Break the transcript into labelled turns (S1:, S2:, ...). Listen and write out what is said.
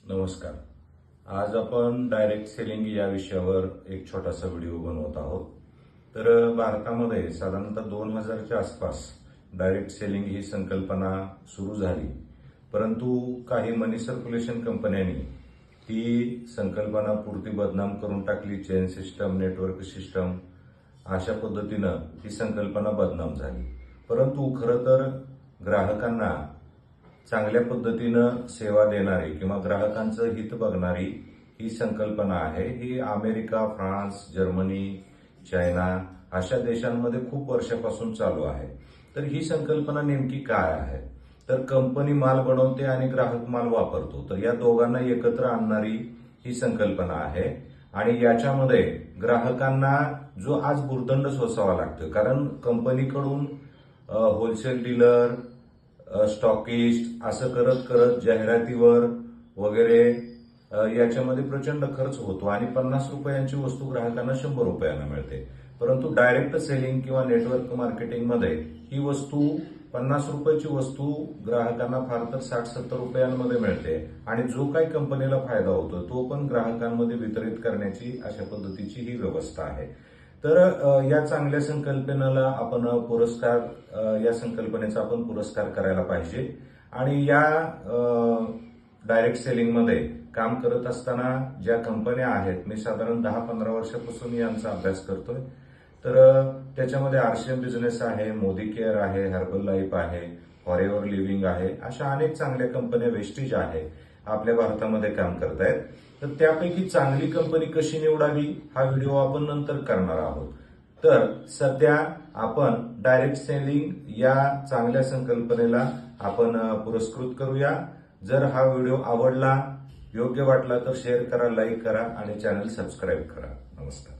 S1: नमस्कार. आज आपण डायरेक्ट सेलिंग या विषयावर एक छोटासा व्हिडिओ बनवत आहोत. तर भारतामध्ये साधारणतः 2000च्या आसपास डायरेक्ट सेलिंग ही संकल्पना सुरू झाली, परंतु काही मनी सर्क्युलेशन कंपन्यांनी ही संकल्पना पुरती बदनाम करून टाकली. चेन सिस्टम, नेटवर्क सिस्टम अशा पद्धतीनं ही संकल्पना बदनाम झाली. परंतु खरं तर ग्राहकांना चांगल्या पद्धतीनं सेवा देणारी किंवा ग्राहकांचं हित बघणारी ही संकल्पना आहे. ही अमेरिका, फ्रान्स, जर्मनी, चायना अशा देशांमध्ये खूप वर्षापासून चालू आहे. तर ही संकल्पना नेमकी काय आहे? तर कंपनी माल बनवते आणि ग्राहक माल वापरतो, तर या दोघांना एकत्र आणणारी ही संकल्पना आहे. आणि याच्यामध्ये ग्राहकांना जो आज भुर्दंड सोसावा लागतो, कारण कंपनीकडून होलसेल डीलर, स्टॉकिस्ट असं करत करत जाहिरातीवर वगैरे याच्यामध्ये प्रचंड खर्च होतो आणि 50 रुपयांची वस्तू ग्राहकांना 100 रुपयांना मिळते. परंतु डायरेक्ट सेलिंग किंवा नेटवर्क मार्केटिंगमध्ये ही वस्तू 50 रुपयाची वस्तू ग्राहकांना फार तर 60-70 रुपयांमध्ये मिळते आणि जो काही कंपनीला फायदा होतो तो पण ग्राहकांमध्ये वितरित करण्याची अशा पद्धतीची ही व्यवस्था आहे. तर या चांगल्या संकल्पनेला आपण या संकल्पनेचा आपण पुरस्कार करायला पाहिजे. आणि या डायरेक्ट सेलिंगमध्ये काम करत असताना ज्या कंपन्या आहेत, मी साधारण 10-15 वर्षापासून यांचा अभ्यास करतोय. तर त्याच्यामध्ये आरसीएम बिझनेस आहे, मोदी केअर आहे, हर्बल लाईफ आहे, फॉरेव्हर लिव्हिंग आहे, अशा अनेक चांगल्या कंपन्या, वेस्टीज आहे, आपल्या भारतामध्ये काम करतायत. तर त्यापैकी चांगली कंपनी कशी निवडावी हा व्हिडिओ आपण नंतर करणार आहोत. तर सध्या आपण डायरेक्ट सेलिंग या चांगल्या संकल्पनेला आपण पुरस्कृत करूया. जर हा व्हिडिओ आवडला, योग्य वाटला तर शेअर करा, लाईक करा आणि चॅनल सबस्क्राईब करा. नमस्कार.